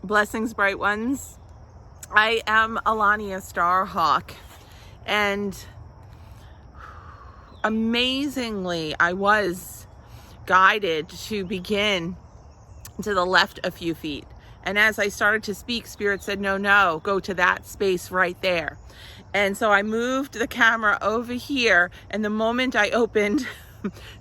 Blessings, bright ones. I am Alania Starhawk, and amazingly, I was guided to begin to the left a few feet. And as I started to speak, Spirit said, no, go to that space right there. And so I moved the camera over here, and the moment I opened,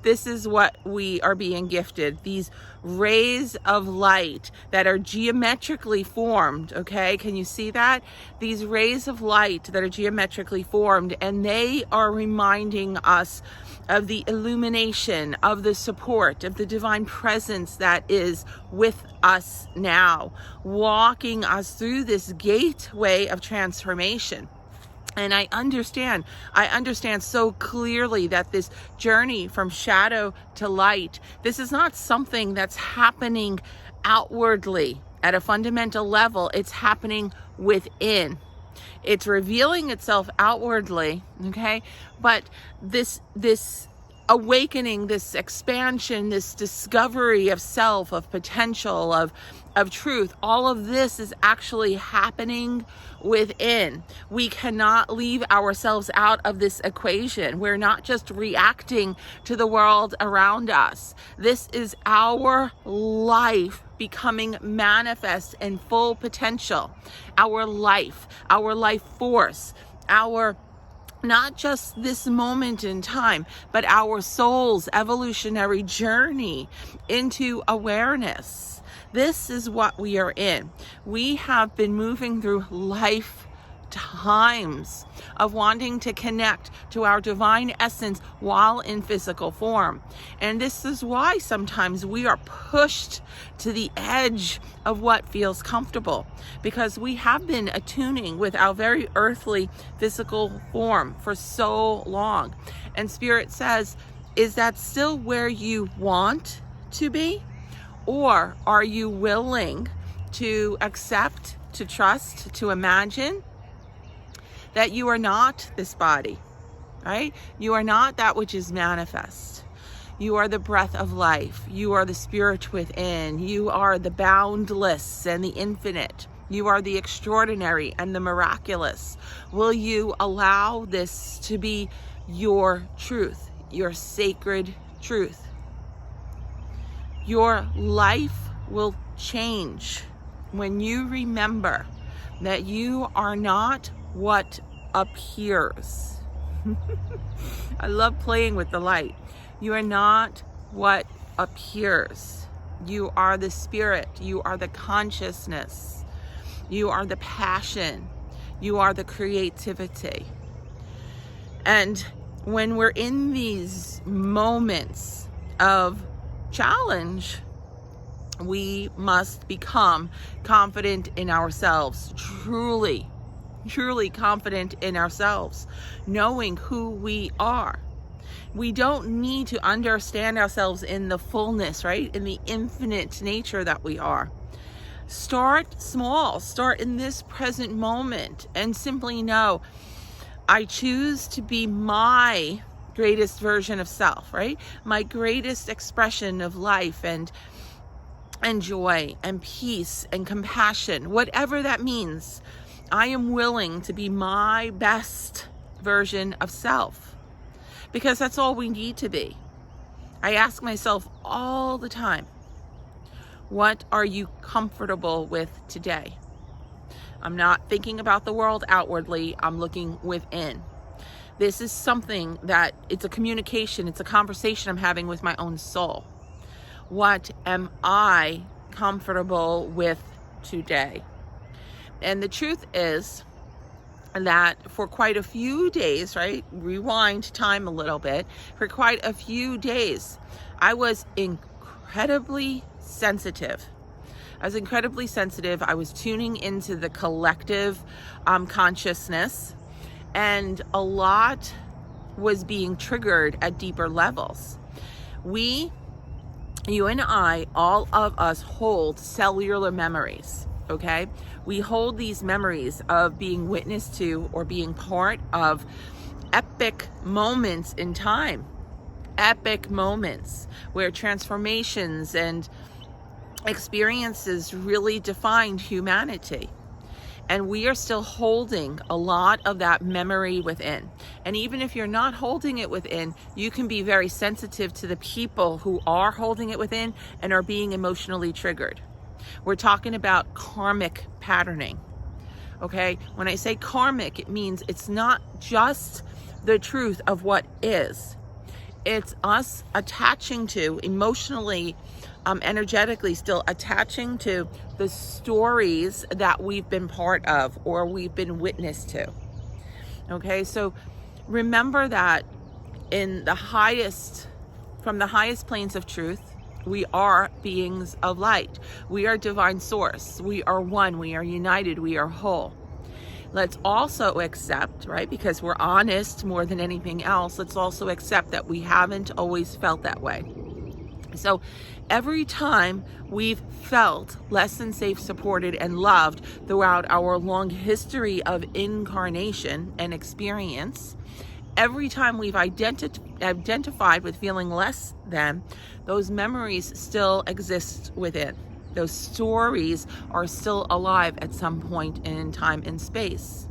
this is what we are being gifted. These rays of light that are geometrically formed, okay? Can you see that? These rays of light that are geometrically formed, and they are reminding us of the illumination, of the support, of the divine presence that is with us now, walking us through this gateway of transformation. And I understand so clearly that this journey from shadow to light, this is not something that's happening outwardly at a fundamental level. It's happening within. It's revealing itself outwardly, okay? But this awakening, this expansion, this discovery of self, of potential, of truth, all of this is actually happening within. We cannot leave ourselves out of this equation. We're not just reacting to the world around us. This is our life becoming manifest in full potential. Our life force, our not just this moment in time, but our soul's evolutionary journey into awareness. This is what we are in. We have been moving through lifetimes of wanting to connect to our divine essence while in physical form. And this is why sometimes we are pushed to the edge of what feels comfortable, because we have been attuning with our very earthly physical form for so long. And Spirit says, is that still where you want to be? Or are you willing to accept, to trust, to imagine that you are not this body, right? You are not that which is manifest. You are the breath of life. You are the spirit within. You are the boundless and the infinite. You are the extraordinary and the miraculous. Will you allow this to be your truth, your sacred truth? Your life will change when you remember that you are not what appears. I love playing with the light. You are not what appears. You are the spirit. You are the consciousness. You are the passion. You are the creativity. And when we're in these moments of challenge, we must become confident in ourselves, truly confident in ourselves, knowing who we are. We don't need to understand ourselves in the fullness, right? In the infinite nature that we are. Start small, start in this present moment, and simply know, I choose to be my greatest version of self, right? My greatest expression of life and joy and peace and compassion, whatever that means. I am willing to be my best version of self, because that's all we need to be. I ask myself all the time, what are you comfortable with today? I'm not thinking about the world outwardly, I'm looking within. This is something that it's a communication, it's a conversation I'm having with my own soul. What am I comfortable with today? And the truth is that for quite a few days, right? Rewind time a little bit. For quite a few days, I was incredibly sensitive. I was tuning into the collective consciousness. And a lot was being triggered at deeper levels. You and I, all of us hold cellular memories, okay? We hold these memories of being witness to or being part of epic moments in time. Epic moments where transformations and experiences really defined humanity. And we are still holding a lot of that memory within. And even if you're not holding it within, you can be very sensitive to the people who are holding it within and are being emotionally triggered. We're talking about karmic patterning. Okay? When I say karmic, it means it's not just the truth of what is. It's us attaching to, emotionally, energetically still attaching to the stories that we've been part of or we've been witness to. Okay, so remember that from the highest planes of truth, we are beings of light. We are divine source. We are one. We are united. We are whole. Let's also accept, right, because we're honest more than anything else, let's also accept that we haven't always felt that way. So every time we've felt less than safe, supported, and loved throughout our long history of incarnation and experience, every time we've identified with feeling less than, those memories still exist within. Those stories are still alive at some point in time and space.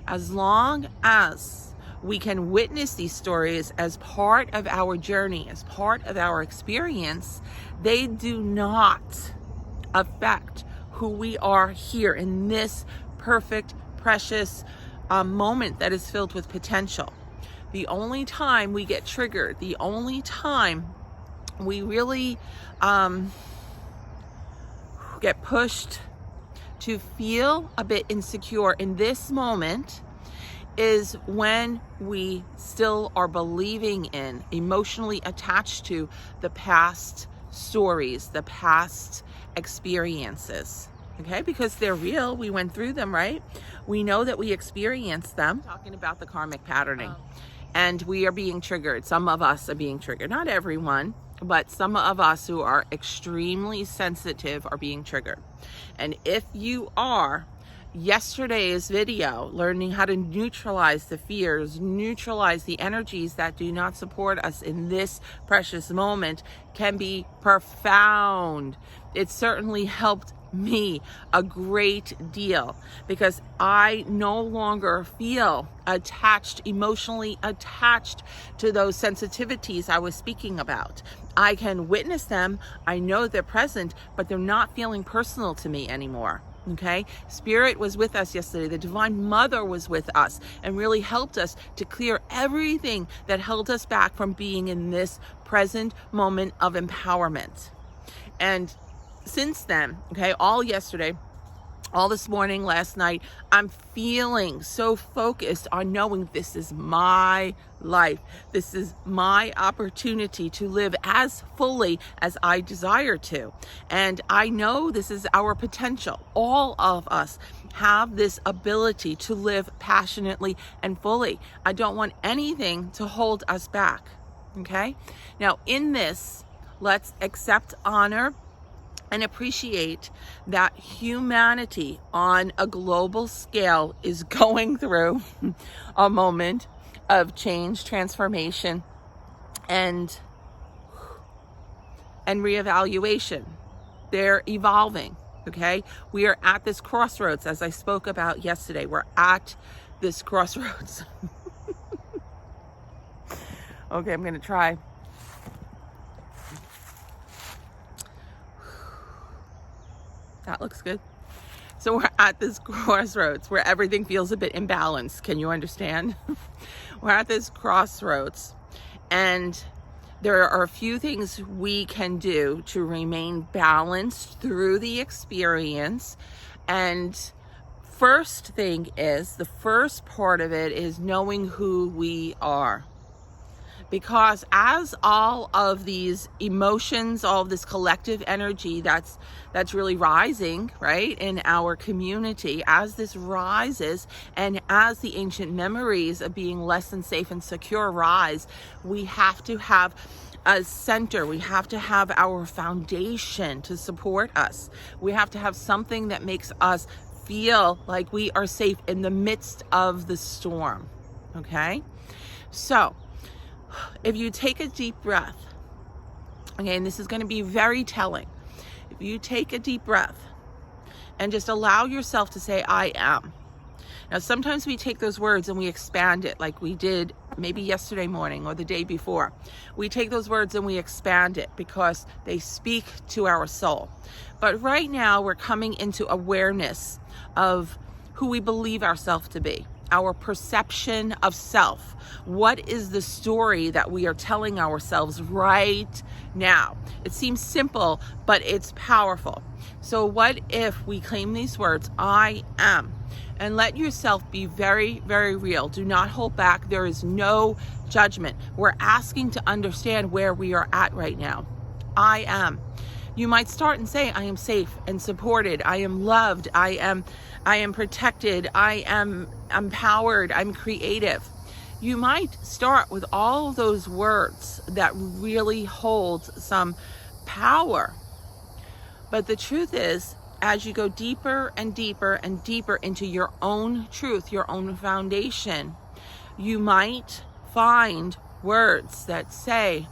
As long as we can witness these stories as part of our journey, as part of our experience, they do not affect who we are here in this perfect, precious moment that is filled with potential. The only time we get triggered, the only time we really get pushed to feel a bit insecure in this moment is when we still are believing in, emotionally attached to the past stories, the past experiences. Okay, because they're real. We went through them, right? We know that we experienced them. Talking about the karmic patterning. And we are being triggered. Some of us are being triggered. Not everyone, but some of us who are extremely sensitive are being triggered. And if you are, yesterday's video, learning how to neutralize the fears, neutralize the energies that do not support us in this precious moment, can be profound. It certainly helped me a great deal because I no longer feel attached, emotionally attached to those sensitivities I was speaking about. I can witness them, I know they're present, but they're not feeling personal to me anymore. Okay, Spirit was with us yesterday. The Divine Mother was with us and really helped us to clear everything that held us back from being in this present moment of empowerment. And since then, okay, all yesterday, all this morning, last night, I'm feeling so focused on knowing this is my life. This is my opportunity to live as fully as I desire to. And I know this is our potential. All of us have this ability to live passionately and fully. I don't want anything to hold us back. Okay? Now, in this, let's accept, honor, and appreciate that humanity on a global scale is going through a moment of change, transformation, and reevaluation. They're evolving, okay? We are at this crossroads, as I spoke about yesterday. We're at this crossroads. Okay, I'm gonna try. That looks good. So we're at this crossroads where everything feels a bit imbalanced. Can you understand? We're at this crossroads, and there are a few things we can do to remain balanced through the experience. And the first part of it is knowing who we are. Because as all of these emotions, all of this collective energy that's really rising, right, in our community, as this rises and as the ancient memories of being less than safe and secure rise, we have to have a center. We have to have our foundation to support us. We have to have something that makes us feel like we are safe in the midst of the storm, okay? So, if you take a deep breath, okay, and this is going to be very telling. you take a deep breath and just allow yourself to say, I am. Now, sometimes we take those words and we expand it, like we did maybe yesterday morning or the day before. We take those words and we expand it because they speak to our soul. But right now, we're coming into awareness of who we believe ourselves to be, our perception of self. What is the story that we are telling ourselves right now? It seems simple, but it's powerful. So what if we claim these words, I am, and let yourself be very, very real. Do not hold back. There is no judgment. We're asking to understand where we are at right now. I am. You might start and say, I am safe and supported. I am loved. I am protected. I am empowered. I'm creative. You might start with all of those words that really hold some power. But the truth is, as you go deeper and deeper and deeper into your own truth, your own foundation, you might find words that say,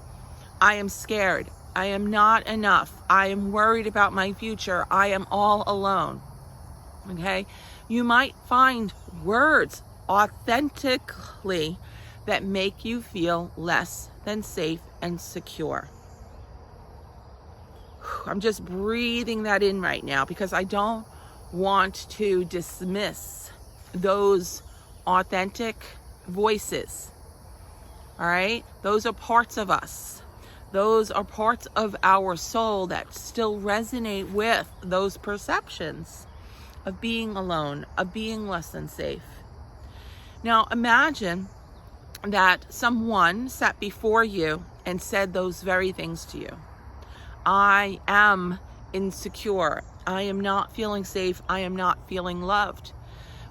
I am scared. I am not enough. I am worried about my future. I am all alone. Okay? You might find words authentically that make you feel less than safe and secure. I'm just breathing that in right now because I don't want to dismiss those authentic voices. All right? Those are parts of us. Those are parts of our soul that still resonate with those perceptions of being alone, of being less than safe. Now imagine that someone sat before you and said those very things to you. I am insecure. I am not feeling safe. I am not feeling loved.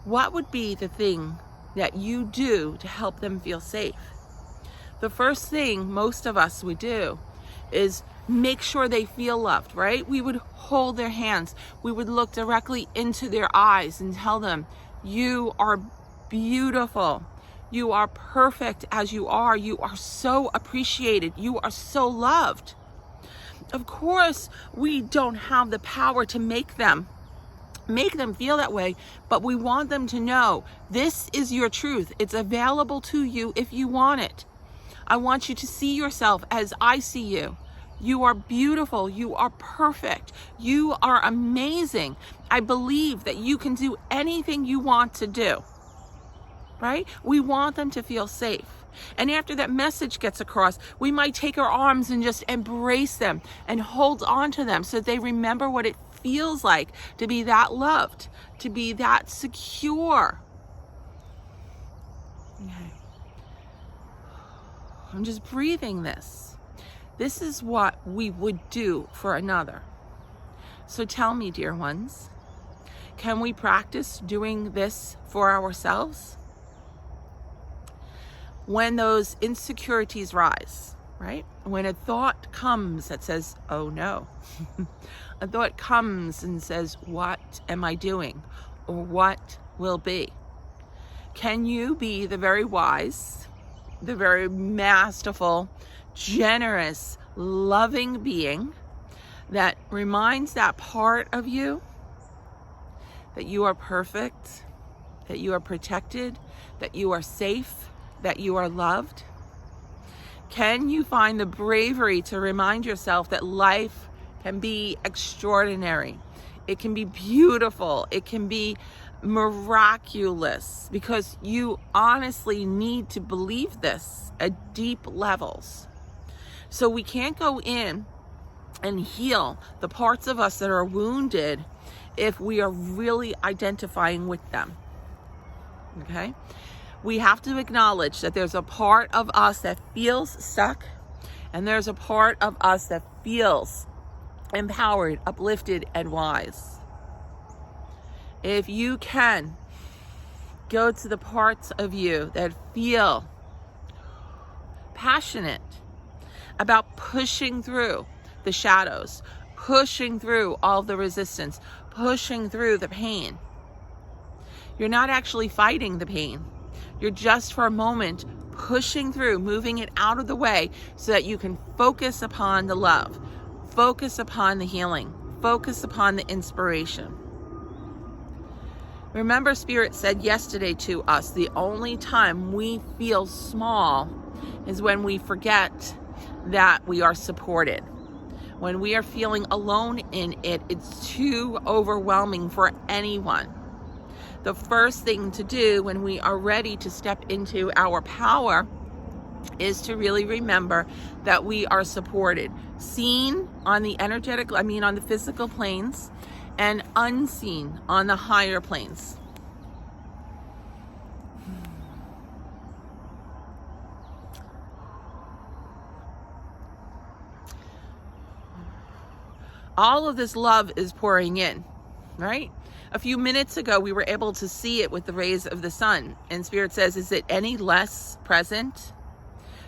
What would be the thing that you do to help them feel safe? The first thing most of us would do is make sure they feel loved, right? We would hold their hands. We would look directly into their eyes and tell them, you are beautiful. You are perfect as you are. You are so appreciated. You are so loved. Of course, we don't have the power to make them feel that way, but we want them to know this is your truth. It's available to you if you want it. I want you to see yourself as I see you. You are beautiful. You are perfect. You are amazing. I believe that you can do anything you want to do, right? We want them to feel safe. And after that message gets across, we might take our arms and just embrace them and hold on to them so they remember what it feels like to be that loved, to be that secure. Okay. I'm just breathing this. This is what we would do for another. So tell me, dear ones, can we practice doing this for ourselves? When those insecurities rise, right? When a thought comes that says, oh no, a thought comes and says, what am I doing? Or what will be? Can you be the very wise, the very masterful, generous, loving being that reminds that part of you that you are perfect, that you are protected, that you are safe, that you are loved? Can you find the bravery to remind yourself that life can be extraordinary? It can be beautiful. It can be miraculous, because you honestly need to believe this at deep levels. So we can't go in and heal the parts of us that are wounded if we are really identifying with them. Okay? We have to acknowledge that there's a part of us that feels stuck, and there's a part of us that feels empowered, uplifted, and wise. If you can go to the parts of you that feel passionate about pushing through the shadows, pushing through all the resistance, pushing through the pain, you're not actually fighting the pain. You're just for a moment pushing through, moving it out of the way so that you can focus upon the love, focus upon the healing, focus upon the inspiration. Remember, Spirit said yesterday to us, the only time we feel small is when we forget that we are supported. When we are feeling alone in it, it's too overwhelming for anyone. The first thing to do when we are ready to step into our power is to really remember that we are supported, seen on the on the physical planes, and unseen on the higher planes. All of this love is pouring in, right? A few minutes ago, we were able to see it with the rays of the sun. And Spirit says, is it any less present?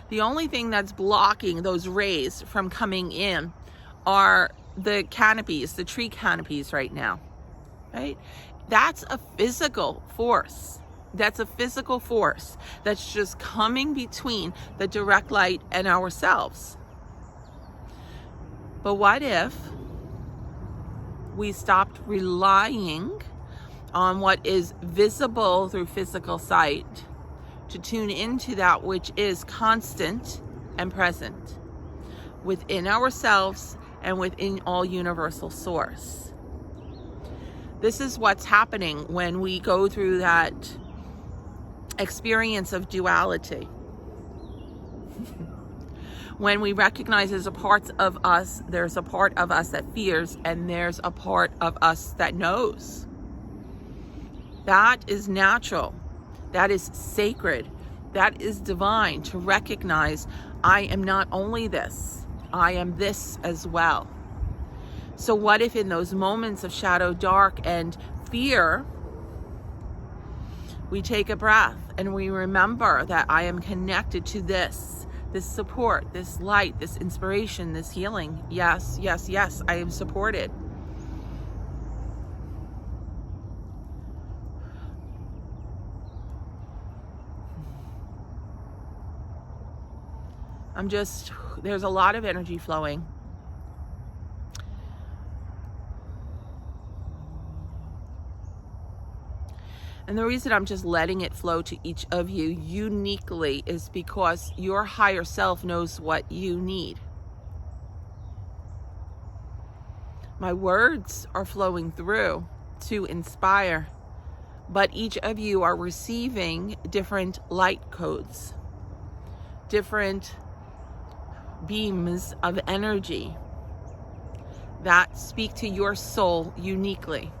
The only thing that's blocking those rays from coming in are the canopies, the tree canopies right now, right? That's a physical force. That's a physical force that's just coming between the direct light and ourselves. But what if we stopped relying on what is visible through physical sight to tune into that which is constant and present within ourselves and within all universal source? This is what's happening when we go through that experience of duality. When we recognize there's a part of us that fears, and there's a part of us that knows. That is natural. That is sacred. That is divine, to recognize I am not only this, I am this as well. So what if in those moments of shadow, dark, and fear, we take a breath and we remember that I am connected to this support, this light, this inspiration, this healing. Yes, yes, yes, I am supported. There's a lot of energy flowing. And the reason I'm just letting it flow to each of you uniquely is because your higher self knows what you need. My words are flowing through to inspire, but each of you are receiving different light codes, different beams of energy that speak to your soul uniquely.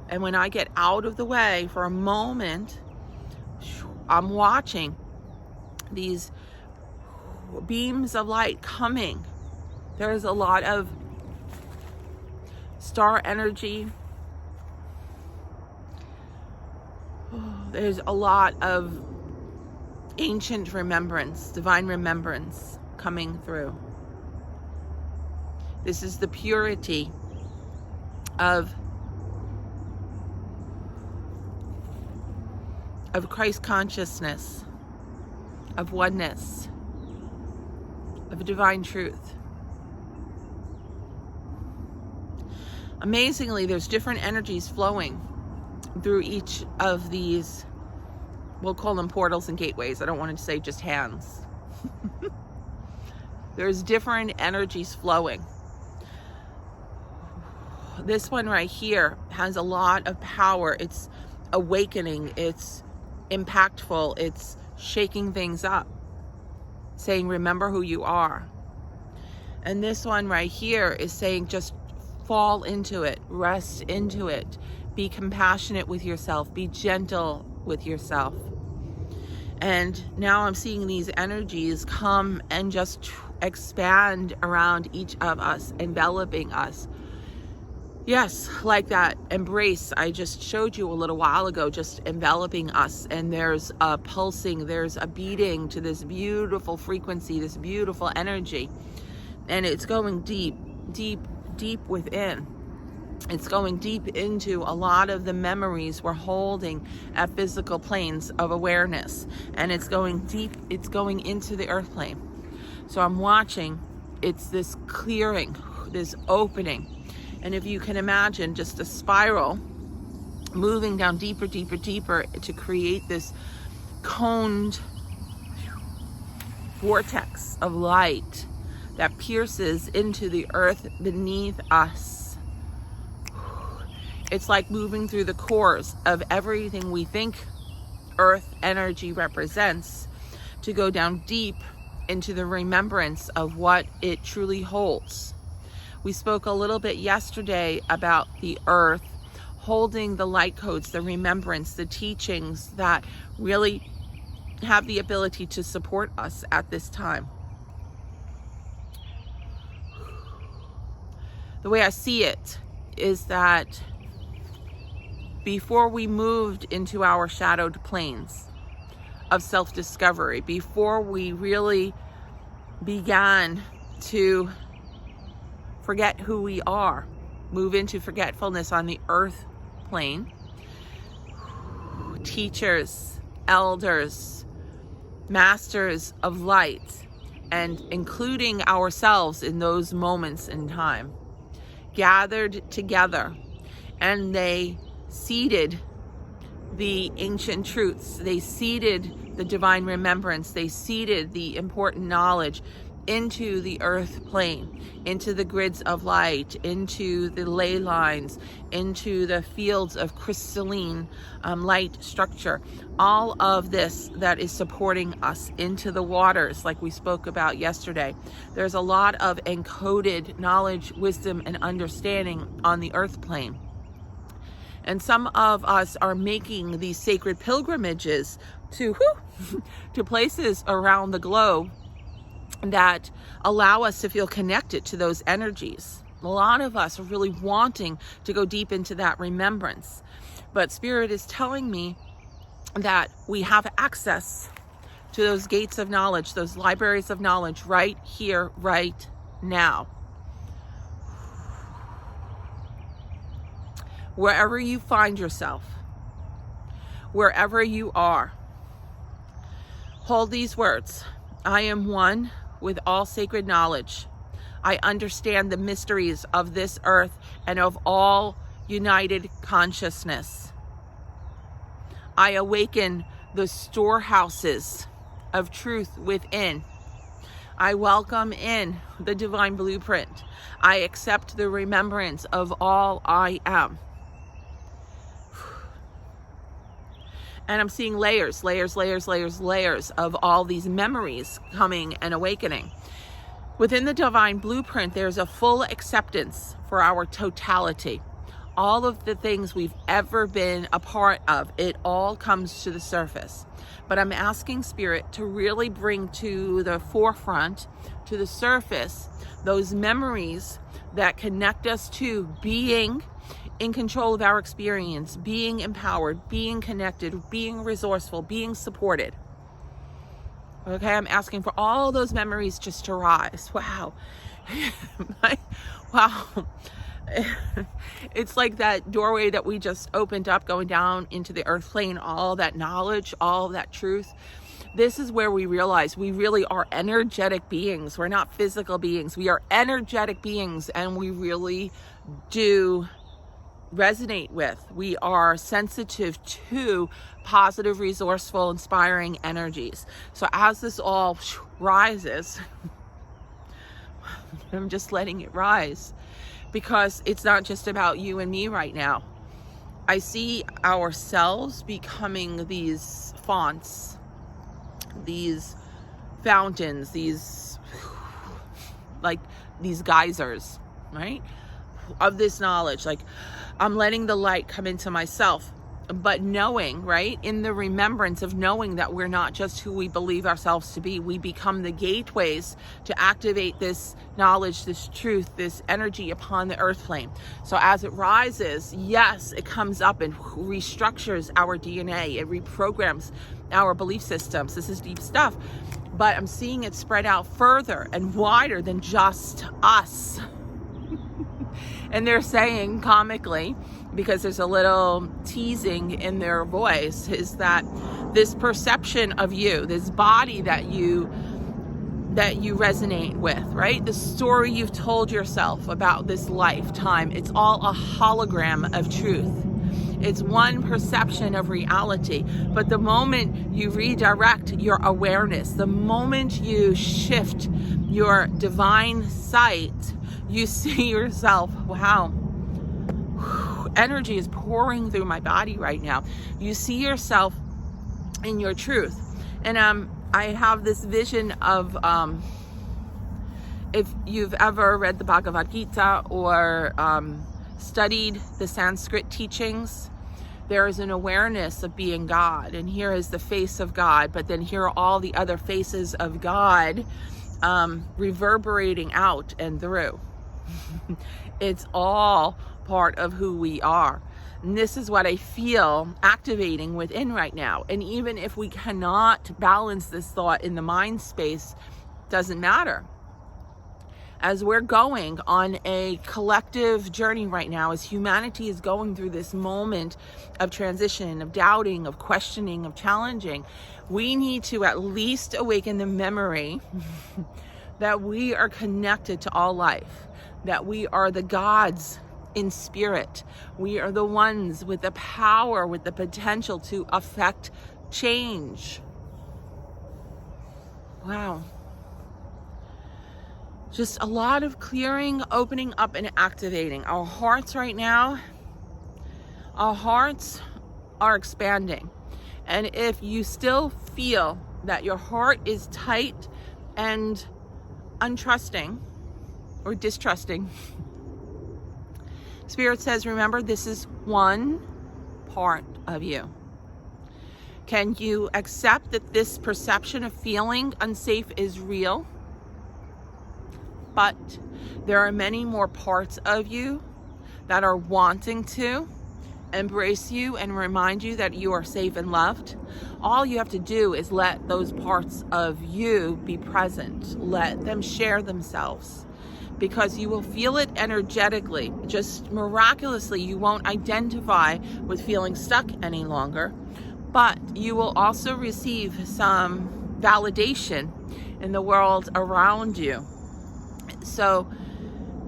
And when I get out of the way for a moment, I'm watching these beams of light coming. There's a lot of star energy. There's a lot of ancient remembrance, divine remembrance coming through. This is the purity of Christ consciousness, of oneness, of divine truth. Amazingly, there's different energies flowing through each of these, we'll call them portals and gateways. I don't want to say just hands. There's different energies flowing. This one right here has a lot of power. It's awakening. It's impactful. It's shaking things up, saying, remember who you are. And this one right here is saying, just fall into it, rest into it, be compassionate with yourself, be gentle with yourself. And now I'm seeing these energies come and just expand around each of us, enveloping us. Yes, like that embrace I just showed you a little while ago, just enveloping us. And there's a pulsing, there's a beating to this beautiful frequency, this beautiful energy. And it's going deep, deep, deep within. It's going deep into a lot of the memories we're holding at physical planes of awareness. And it's going deep, it's going into the earth plane. So I'm watching it's this clearing, this opening. And if you can imagine just a spiral moving down deeper, deeper, deeper to create this coned vortex of light that pierces into the earth beneath us. It's like moving through the cores of everything we think earth energy represents to go down deep into the remembrance of what it truly holds. We spoke a little bit yesterday about the earth holding the light codes, the remembrance, the teachings that really have the ability to support us at this time. The way I see it is that before we moved into our shadowed planes of self-discovery, before we really began to forget who we are, move into forgetfulness on the earth plane, teachers, elders, masters of light, and including ourselves in those moments in time, gathered together, and they seeded the ancient truths, they seeded the divine remembrance, they seeded the important knowledge into the earth plane, into the grids of light, into the ley lines, into the fields of crystalline light structure. All of this that is supporting us into the waters, like we spoke about yesterday. There's a lot of encoded knowledge, wisdom, and understanding on the earth plane. And some of us are making these sacred pilgrimages to places around the globe that allow us to feel connected to those energies. A lot of us are really wanting to go deep into that remembrance. But Spirit is telling me that we have access to those gates of knowledge, those libraries of knowledge right here, right now. Wherever you find yourself, wherever you are, hold these words. I am one with all sacred knowledge. I understand the mysteries of this earth and of all united consciousness. I awaken the storehouses of truth within. I welcome in the divine blueprint. I accept the remembrance of all I am. And I'm seeing layers of all these memories coming and awakening. Within the divine blueprint, there's a full acceptance for our totality. All of the things we've ever been a part of, it all comes to the surface. But I'm asking Spirit to really bring to the forefront, to the surface, those memories that connect us to being in control of our experience, being empowered, being connected, being resourceful, being supported. Okay, I'm asking for all those memories just to rise. Wow. Wow. It's like that doorway that we just opened up going down into the earth plane, all that knowledge, all that truth. This is where we realize we really are energetic beings. We're not physical beings. We are energetic beings, and we really do resonate with. We are sensitive to positive, resourceful, inspiring energies. So as this all rises, I'm just letting it rise, because it's not just about you and me right now. I see ourselves becoming these fonts, these fountains, these geysers, right? Of this knowledge. Like, I'm letting the light come into myself, but knowing, right, in the remembrance of knowing that we're not just who we believe ourselves to be, we become the gateways to activate this knowledge, this truth, this energy upon the earth plane. So as it rises, yes, it comes up and restructures our DNA. It reprograms our belief systems. This is deep stuff, but I'm seeing it spread out further and wider than just us. And they're saying comically, because there's a little teasing in their voice, is that this perception of you, this body that you that you resonate with, right? The story you've told yourself about this lifetime, it's all a hologram of truth. It's one perception of reality. But the moment you redirect your awareness, the moment you shift your divine sight, you see yourself, wow, energy is pouring through my body right now. You see yourself in your truth. And I have this vision of, if you've ever read the Bhagavad Gita or studied the Sanskrit teachings, there is an awareness of being God, and here is the face of God, but then here are all the other faces of God reverberating out and through. It's all part of who we are. And this is what I feel activating within right now. And even if we cannot balance this thought in the mind space, doesn't matter. As we're going on a collective journey right now, as humanity is going through this moment of transition, of doubting, of questioning, of challenging, we need to at least awaken the memory that we are connected to all life, that we are the gods in spirit. We are the ones with the power, with the potential to affect change. Wow. Just a lot of clearing, opening up, and activating. Our hearts right now, our hearts are expanding. And if you still feel that your heart is tight and untrusting or distrusting, Spirit says, remember, this is one part of you. Can you accept that this perception of feeling unsafe is real? But there are many more parts of you that are wanting to embrace you and remind you that you are safe and loved. All you have to do is let those parts of you be present. Let them share themselves, because you will feel it energetically. Just miraculously, you won't identify with feeling stuck any longer, but you will also receive some validation in the world around you. So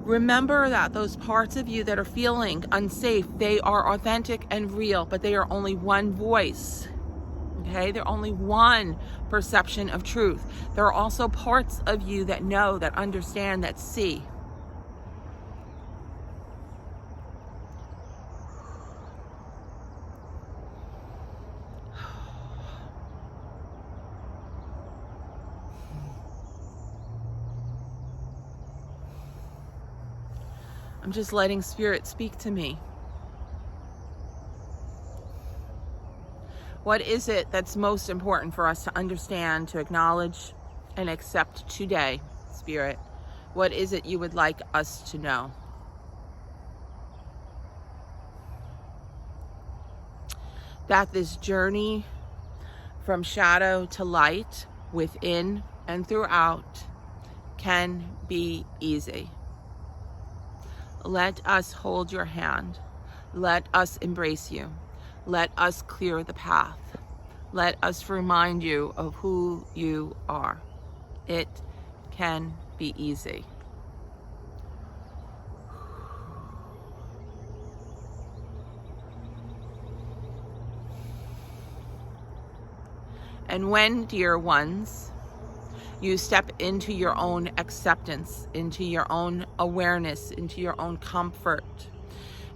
remember that those parts of you that are feeling unsafe, they are authentic and real, but they are only one voice. Okay, they're only one perception of truth. There are also parts of you that know, that understand, that see. I'm just letting Spirit speak to me. What is it that's most important for us to understand, to acknowledge, and accept today, Spirit? What is it you would like us to know? That this journey from shadow to light, within and throughout, can be easy. Let us hold your hand. Let us embrace you. Let us clear the path. Let us remind you of who you are. It can be easy. And when, dear ones, you step into your own acceptance, into your own awareness, into your own comfort,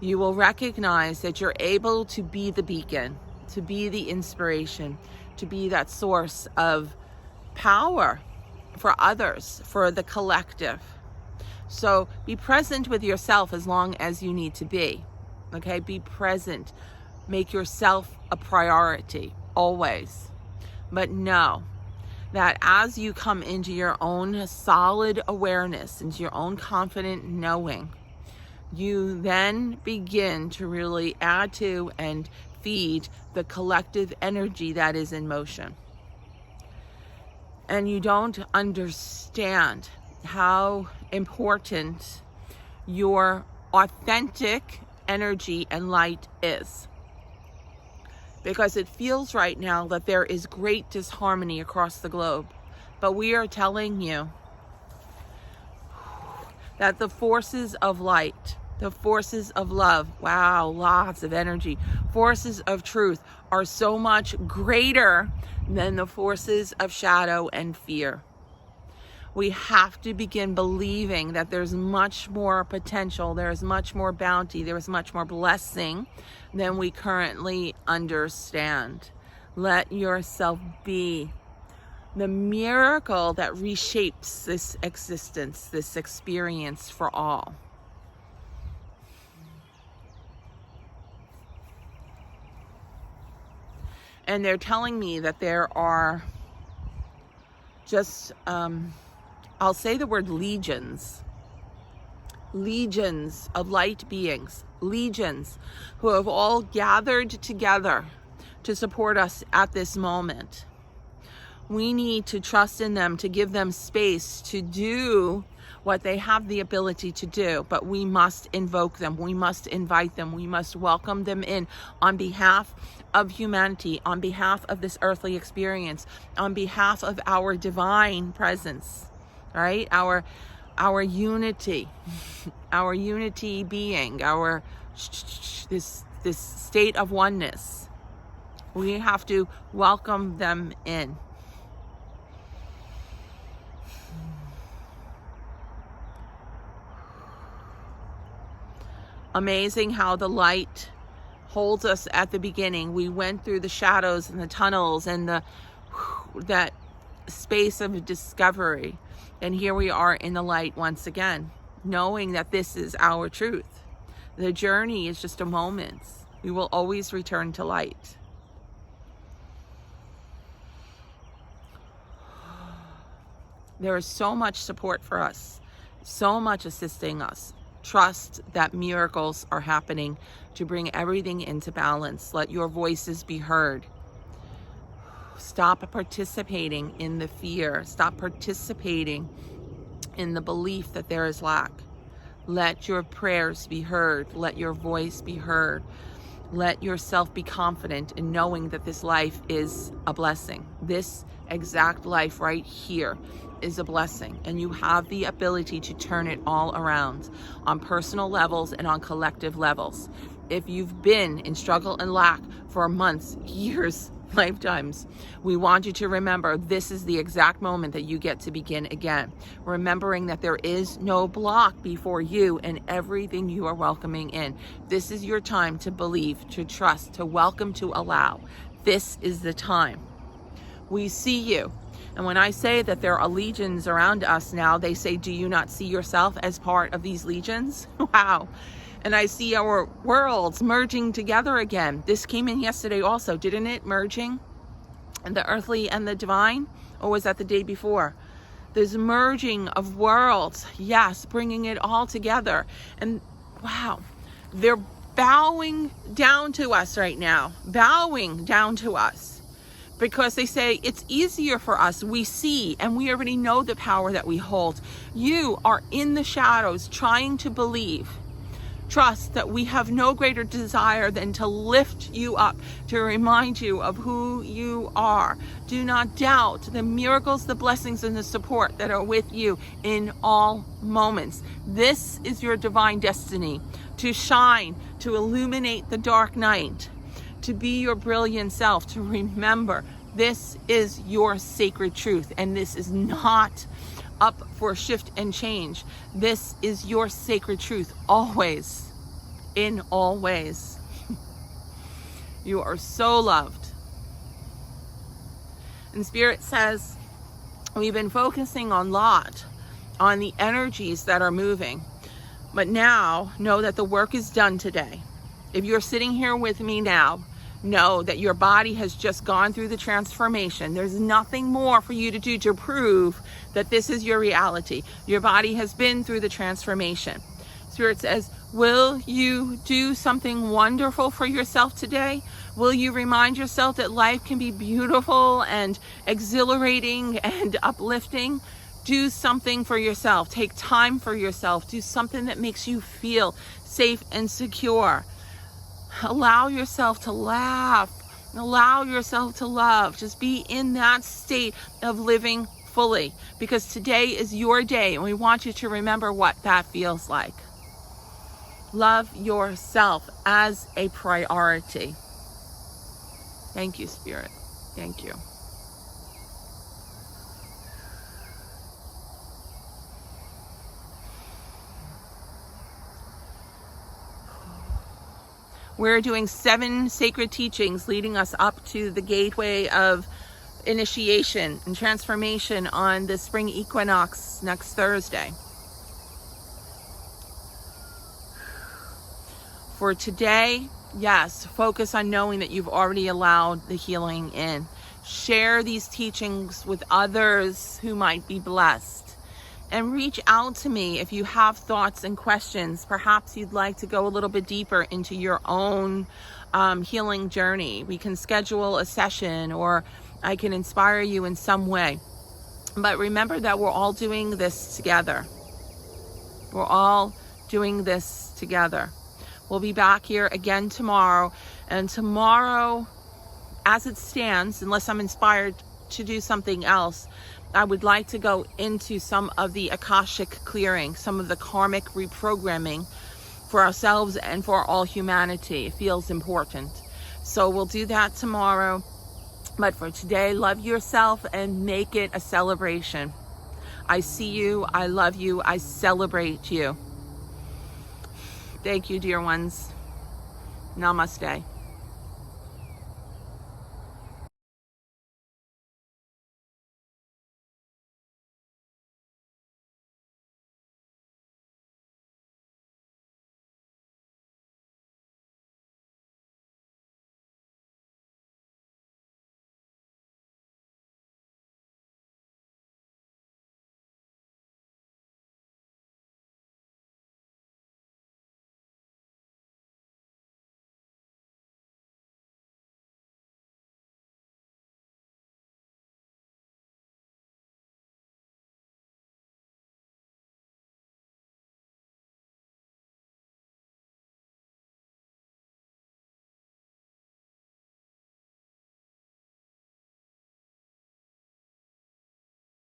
you will recognize that you're able to be the beacon, to be the inspiration, to be that source of power for others, for the collective. So be present with yourself as long as you need to be. Okay, be present. Make yourself a priority, always. But know that as you come into your own solid awareness, into your own confident knowing, you then begin to really add to and feed the collective energy that is in motion. And you don't understand how important your authentic energy and light is. Because it feels right now that there is great disharmony across the globe. But we are telling you that the forces of light, the forces of love, wow, lots of energy, forces of truth are so much greater than the forces of shadow and fear. We have to begin believing that there's much more potential, there's much more bounty, there's much more blessing than we currently understand. Let yourself be the miracle that reshapes this existence, this experience for all. And they're telling me that there are just, I'll say the word legions of light beings, legions who have all gathered together to support us at this moment. We need to trust in them, to give them space to do what they have the ability to do, but we must invoke them, we must invite them, we must welcome them in on behalf of humanity, on behalf of this earthly experience, on behalf of our divine presence, right? Our unity, our unity being, our this state of oneness. We have to welcome them in. Amazing how the light holds us at the beginning. We went through the shadows and the tunnels and that space of discovery. And here we are in the light once again, knowing that this is our truth. The journey is just a moment. We will always return to light. There is so much support for us, so much assisting us. Trust that miracles are happening to bring everything into balance. Let your voices be heard. Stop participating in the fear. Stop participating in the belief that there is lack. Let your prayers be heard. Let your voice be heard. Let yourself be confident in knowing that this life is a blessing. This exact life right here is a blessing, and you have the ability to turn it all around on personal levels and on collective levels. If you've been in struggle and lack for months, years, lifetimes, we want you to remember this is the exact moment that you get to begin again, remembering that there is no block before you and everything you are welcoming in. This is your time to believe, to trust, to welcome, to allow. This is the time. We see you. And when I say that there are legions around us now, they say, do you not see yourself as part of these legions? Wow. And I see our worlds merging together again. This came in yesterday also, didn't it? Merging, and the earthly and the divine? Or was that the day before? This merging of worlds, yes, bringing it all together. And wow, they're bowing down to us right now, bowing down to us. Because they say it's easier for us. We see and we already know the power that we hold. You are in the shadows trying to believe. Trust that we have no greater desire than to lift you up, to remind you of who you are. Do not doubt the miracles, the blessings, and the support that are with you in all moments. This is your divine destiny, to shine, to illuminate the dark night, to be your brilliant self, to remember this is your sacred truth, and this is not up for shift and change. This is your sacred truth always, in all ways. You are so loved. And Spirit says we've been focusing on the energies that are moving, but now know that the work is done today. If you're sitting here with me now, know that your body has just gone through the transformation. There's nothing more for you to do to prove that this is your reality. Your body has been through the transformation. Spirit says, will you do something wonderful for yourself today? Will you remind yourself that life can be beautiful and exhilarating and uplifting? Do something for yourself. Take time for yourself. Do something that makes you feel safe and secure. Allow yourself to laugh. Allow yourself to love. Just be in that state of living fully, because today is your day and we want you to remember what that feels like. Love yourself as a priority. Thank you, Spirit. Thank you. We're doing 7 sacred teachings leading us up to the gateway of initiation and transformation on the Spring Equinox next Thursday. For today, yes, focus on knowing that you've already allowed the healing in. Share these teachings with others who might be blessed. And reach out to me if you have thoughts and questions. Perhaps you'd like to go a little bit deeper into your own healing journey. We can schedule a session, or I can inspire you in some way. But remember that we're all doing this together. We're all doing this together. We'll be back here again tomorrow. And tomorrow, as it stands, unless I'm inspired to do something else, I would like to go into some of the Akashic clearing, some of the karmic reprogramming for ourselves and for all humanity. It feels important. So we'll do that tomorrow. But for today, love yourself and make it a celebration. I see you. I love you. I celebrate you. Thank you, dear ones. Namaste.